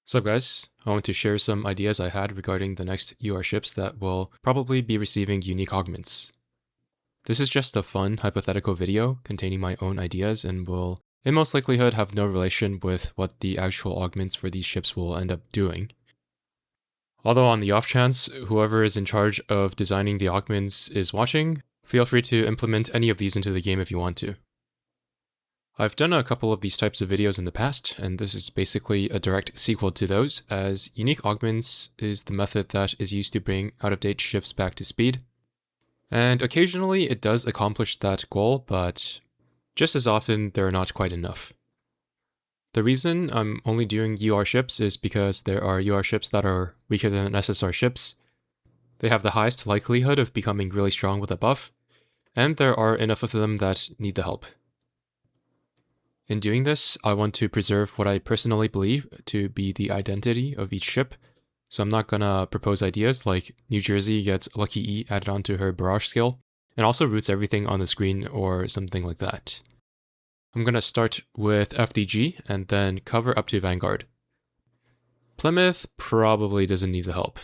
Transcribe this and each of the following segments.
What's up guys, I want to share some ideas I had regarding the next UR ships that will probably be receiving unique augments. This is just a fun hypothetical video containing my own ideas and will in most likelihood have no relation with what the actual augments for these ships will end up doing. Although on the off chance whoever is in charge of designing the augments is watching, feel free to implement any of these into the game if you want to. I've done a couple of these types of videos in the past, and this is basically a direct sequel to those, as unique augments is the method that is used to bring out-of-date ships back to speed. And occasionally it does accomplish that goal, but just as often they're not quite enough. The reason I'm only doing UR ships is because there are UR ships that are weaker than SSR ships. They have the highest likelihood of becoming really strong with a buff, and there are enough of them that need the help. In doing this, I want to preserve what I personally believe to be the identity of each ship, so I'm not gonna propose ideas like New Jersey gets Lucky E added onto her barrage skill, and also roots everything on the screen or something like that. I'm gonna start with FDG and then cover up to Vanguard. Plymouth probably doesn't need the help.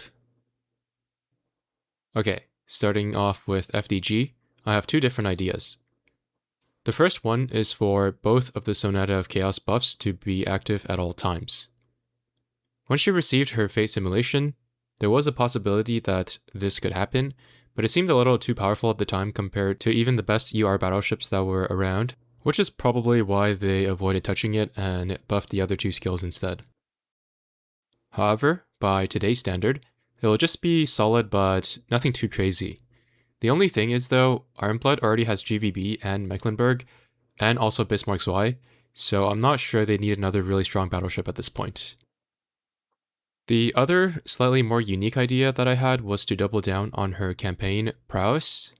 Okay, starting off with FDG, I have two different ideas. The first one is for both of the Sonata of Chaos buffs to be active at all times. When she received her Fate Simulation, there was a possibility that this could happen, but it seemed a little too powerful at the time compared to even the best UR battleships that were around, which is probably why they avoided touching it and buffed the other two skills instead. However, by today's standard, it will just be solid but nothing too crazy. The only thing is though, Ironblood already has GVB and Mecklenburg, and also Bismarck's Y, so I'm not sure they need another really strong battleship at this point. The other, slightly more unique idea that I had was to double down on her campaign prowess.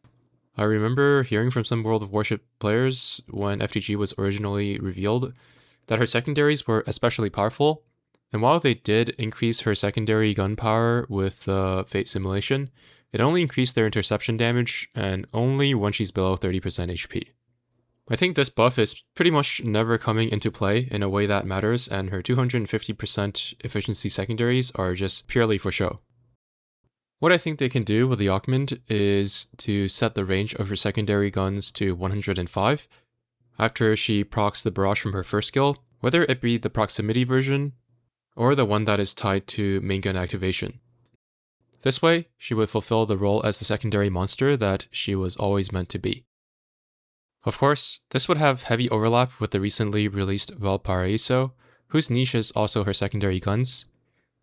I remember hearing from some World of Warship players when FTG was originally revealed that her secondaries were especially powerful, and while they did increase her secondary gun power with the Fate Simulation, it only increased their interception damage, and only when she's below 30% HP. I think this buff is pretty much never coming into play in a way that matters, and her 250% efficiency secondaries are just purely for show. What I think they can do with the augment is to set the range of her secondary guns to 105 after she procs the barrage from her first skill, whether it be the proximity version or the one that is tied to main gun activation. This way, she would fulfill the role as the secondary monster that she was always meant to be. Of course, this would have heavy overlap with the recently released Valparaiso, whose niche is also her secondary guns,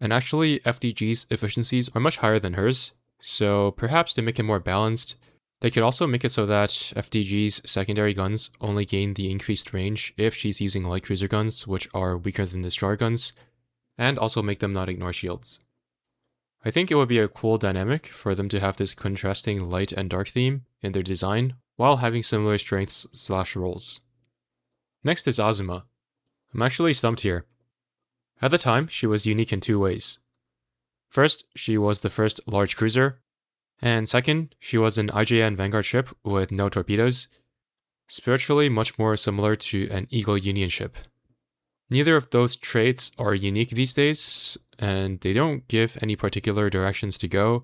and actually FDG's efficiencies are much higher than hers, so perhaps to make it more balanced, they could also make it so that FDG's secondary guns only gain the increased range if she's using light cruiser guns, which are weaker than destroyer guns, and also make them not ignore shields. I think it would be a cool dynamic for them to have this contrasting light and dark theme in their design while having similar strengths / roles. Next is Azuma. I'm actually stumped here. At the time, she was unique in two ways. First, she was the first large cruiser, and second, she was an IJN Vanguard ship with no torpedoes, spiritually much more similar to an Eagle Union ship. Neither of those traits are unique these days, and they don't give any particular directions to go,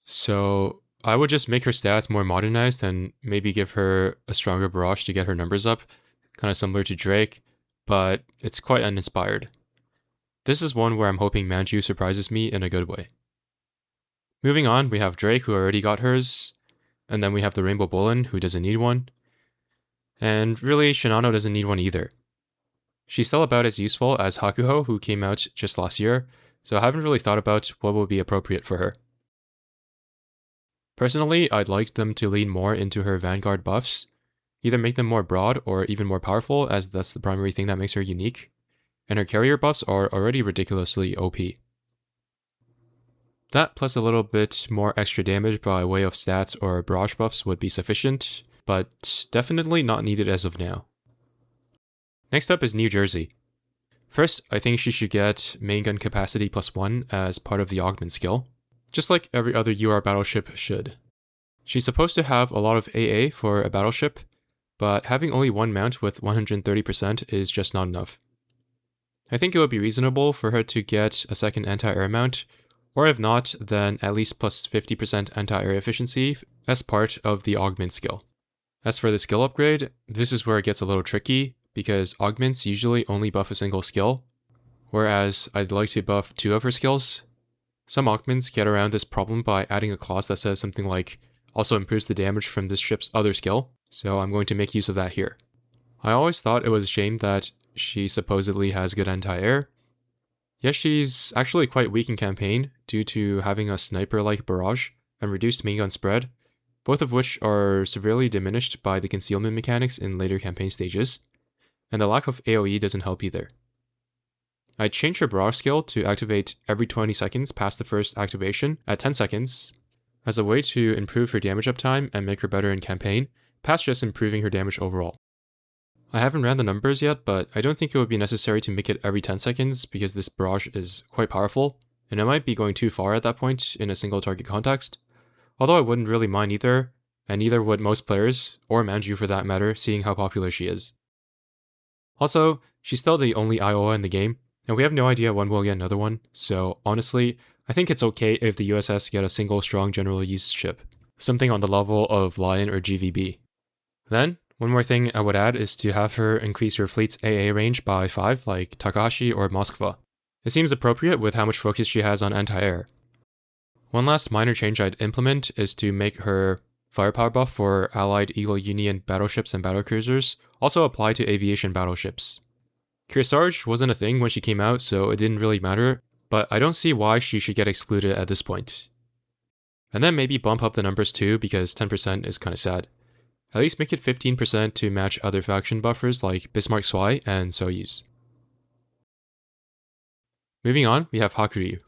so I would just make her stats more modernized and maybe give her a stronger barrage to get her numbers up, kind of similar to Drake, but it's quite uninspired. This is one where I'm hoping Manju surprises me in a good way. Moving on, we have Drake, who already got hers, and then we have the Rainbow Bullen, who doesn't need one, and really Shinano doesn't need one either. She's still about as useful as Hakuho, who came out just last year, so I haven't really thought about what would be appropriate for her. Personally, I'd like them to lean more into her Vanguard buffs, either make them more broad or even more powerful, as that's the primary thing that makes her unique, and her carrier buffs are already ridiculously OP. That plus a little bit more extra damage by way of stats or barrage buffs would be sufficient, but definitely not needed as of now. Next up is New Jersey. First, I think she should get main gun capacity +1 as part of the augment skill, just like every other UR battleship should. She's supposed to have a lot of AA for a battleship, but having only one mount with 130% is just not enough. I think it would be reasonable for her to get a second anti-air mount, or if not, then at least plus 50% anti-air efficiency as part of the Augment skill. As for the skill upgrade, this is where it gets a little tricky, because Augments usually only buff a single skill, whereas I'd like to buff 2 of her skills. Some Augments get around this problem by adding a clause that says something like, also improves the damage from this ship's other skill, so I'm going to make use of that here. I always thought it was a shame that she supposedly has good anti-air. Yes, she's actually quite weak in campaign due to having a sniper-like barrage and reduced main gun spread, both of which are severely diminished by the concealment mechanics in later campaign stages, and the lack of AoE doesn't help either. I changed her barrage skill to activate every 20 seconds past the first activation at 10 seconds as a way to improve her damage uptime and make her better in campaign, past just improving her damage overall. I haven't ran the numbers yet, but I don't think it would be necessary to make it every 10 seconds because this barrage is quite powerful, and it might be going too far at that point in a single target context, although I wouldn't really mind either, and neither would most players, or Manju for that matter, seeing how popular she is. Also, she's still the only Iowa in the game, and we have no idea when we'll get another one, so honestly, I think it's okay if the USS get a single strong general use ship, something on the level of Lion or GVB. Then, one more thing I would add is to have her increase her fleet's AA range by 5 like Takahashi or Moskva. It seems appropriate with how much focus she has on anti-air. One last minor change I'd implement is to make her firepower buff for Allied Eagle Union battleships and battlecruisers also apply to aviation battleships. Kearsarge wasn't a thing when she came out, so it didn't really matter, but I don't see why she should get excluded at this point. And then maybe bump up the numbers too, because 10% is kinda sad. At least make it 15% to match other faction buffers like Bismarck Zwei and Soyuz. Moving on, we have Hakuryu.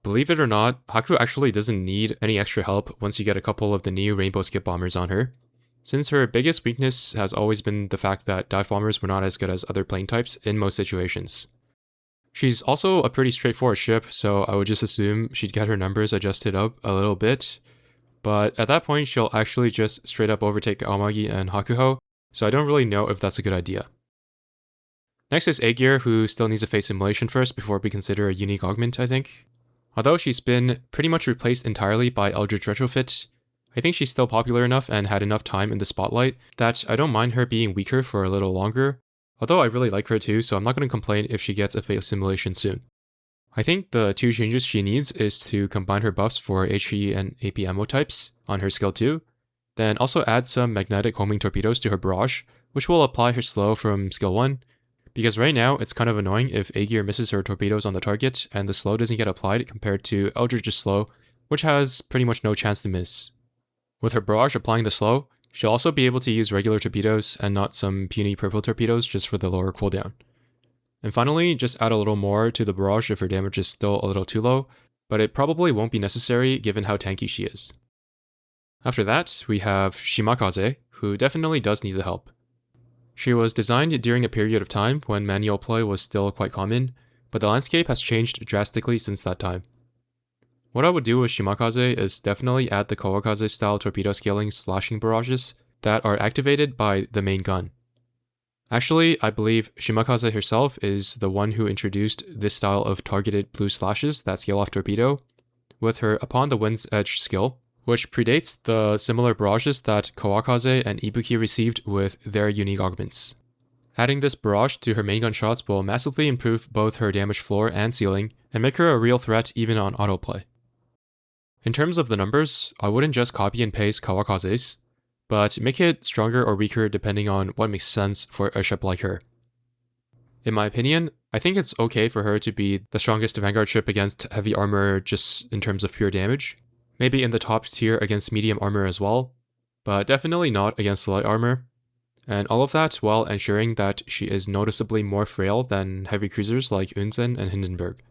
Believe it or not, Haku actually doesn't need any extra help once you get a couple of the new Rainbow Skip bombers on her, since her biggest weakness has always been the fact that dive bombers were not as good as other plane types in most situations. She's also a pretty straightforward ship, so I would just assume she'd get her numbers adjusted up a little bit, but at that point she'll actually just straight up overtake Aomagi and Hakuho, so I don't really know if that's a good idea. Next is Aegir, who still needs a face simulation first before we consider a unique augment, I think. Although she's been pretty much replaced entirely by Eldritch Retrofit, I think she's still popular enough and had enough time in the spotlight that I don't mind her being weaker for a little longer, although I really like her too, so I'm not going to complain if she gets a face simulation soon. I think the 2 changes she needs is to combine her buffs for HE and AP ammo types on her skill 2, then also add some magnetic homing torpedoes to her barrage, which will apply her slow from skill 1, because right now it's kind of annoying if Aegir misses her torpedoes on the target and the slow doesn't get applied compared to Eldritch's slow, which has pretty much no chance to miss. With her barrage applying the slow, she'll also be able to use regular torpedoes and not some puny purple torpedoes just for the lower cooldown. And finally, just add a little more to the barrage if her damage is still a little too low, but it probably won't be necessary given how tanky she is. After that, we have Shimakaze, who definitely does need the help. She was designed during a period of time when manual play was still quite common, but the landscape has changed drastically since that time. What I would do with Shimakaze is definitely add the Kawakaze style torpedo scaling slashing barrages that are activated by the main gun. Actually, I believe Shimakaze herself is the one who introduced this style of targeted blue slashes that scale off torpedo, with her Upon the Wind's Edge skill, which predates the similar barrages that Kawakaze and Ibuki received with their unique augments. Adding this barrage to her main gun shots will massively improve both her damage floor and ceiling, and make her a real threat even on autoplay. In terms of the numbers, I wouldn't just copy and paste Kawakaze's, but make it stronger or weaker depending on what makes sense for a ship like her. In my opinion, I think it's okay for her to be the strongest Vanguard ship against heavy armor just in terms of pure damage, maybe in the top tier against medium armor as well, but definitely not against light armor, and all of that while ensuring that she is noticeably more frail than heavy cruisers like Unzen and Hindenburg.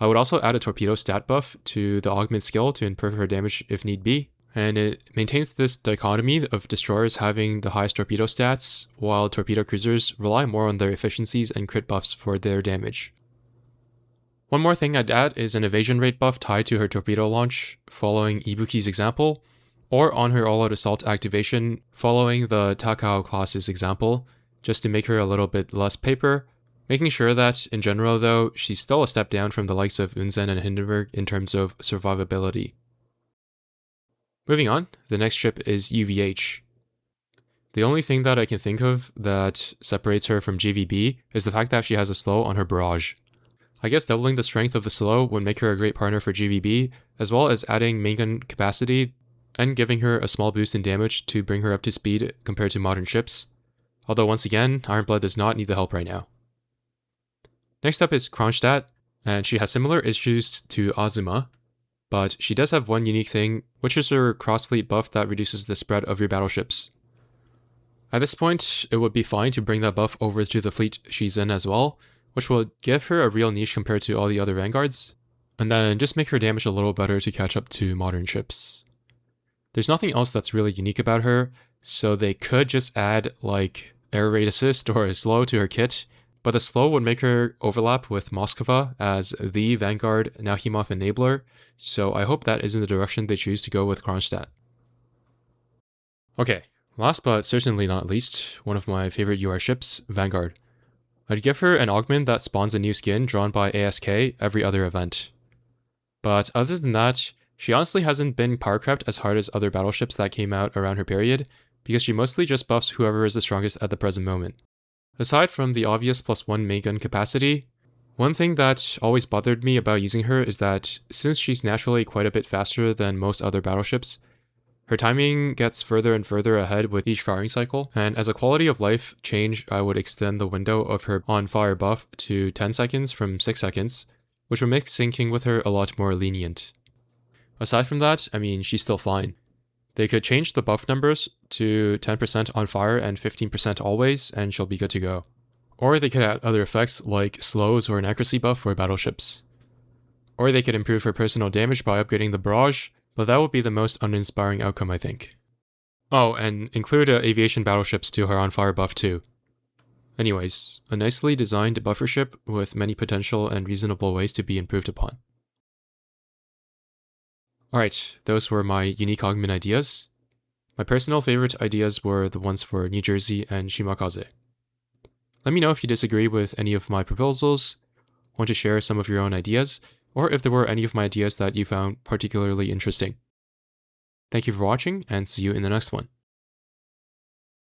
I would also add a torpedo stat buff to the augment skill to improve her damage if need be, and it maintains this dichotomy of destroyers having the highest torpedo stats, while torpedo cruisers rely more on their efficiencies and crit buffs for their damage. One more thing I'd add is an evasion rate buff tied to her torpedo launch, following Ibuki's example, or on her all-out assault activation, following the Takao class's example, just to make her a little bit less paper, Making sure that, in general though, she's still a step down from the likes of Unzen and Hindenburg in terms of survivability. Moving on, the next ship is UVH. The only thing that I can think of that separates her from GVB is the fact that she has a slow on her barrage. I guess doubling the strength of the slow would make her a great partner for GVB, as well as adding main gun capacity and giving her a small boost in damage to bring her up to speed compared to modern ships. Although once again, Ironblood does not need the help right now. Next up is Kronstadt, and she has similar issues to Azuma, but she does have one unique thing, which is her cross-fleet buff that reduces the spread of your battleships. At this point, it would be fine to bring that buff over to the fleet she's in as well, which will give her a real niche compared to all the other vanguards, and then just make her damage a little better to catch up to modern ships. There's nothing else that's really unique about her, so they could just add like air raid assist or a slow to her kit, but the slow would make her overlap with Moskva as the Vanguard Nakhimov enabler, so I hope that isn't the direction they choose to go with Kronstadt. Okay, last but certainly not least, one of my favorite UR ships, Vanguard. I'd give her an augment that spawns a new skin drawn by ASK every other event. But other than that, she honestly hasn't been power crept as hard as other battleships that came out around her period, because she mostly just buffs whoever is the strongest at the present moment. Aside from the obvious +1 main gun capacity, one thing that always bothered me about using her is that since she's naturally quite a bit faster than most other battleships, her timing gets further and further ahead with each firing cycle, and as a quality of life change, I would extend the window of her on-fire buff to 10 seconds from 6 seconds, which would make syncing with her a lot more lenient. Aside from that, I mean, she's still fine. They could change the buff numbers to 10% on fire and 15% always, and she'll be good to go. Or they could add other effects like slows or an accuracy buff for battleships. Or they could improve her personal damage by upgrading the barrage, but that would be the most uninspiring outcome, I think. Oh, and include aviation battleships to her on-fire buff too. Anyways, a nicely designed buffer ship with many potential and reasonable ways to be improved upon. Alright, those were my unique augment ideas. My personal favorite ideas were the ones for New Jersey and Shimakaze. Let me know if you disagree with any of my proposals, want to share some of your own ideas, or if there were any of my ideas that you found particularly interesting. Thank you for watching, and see you in the next one.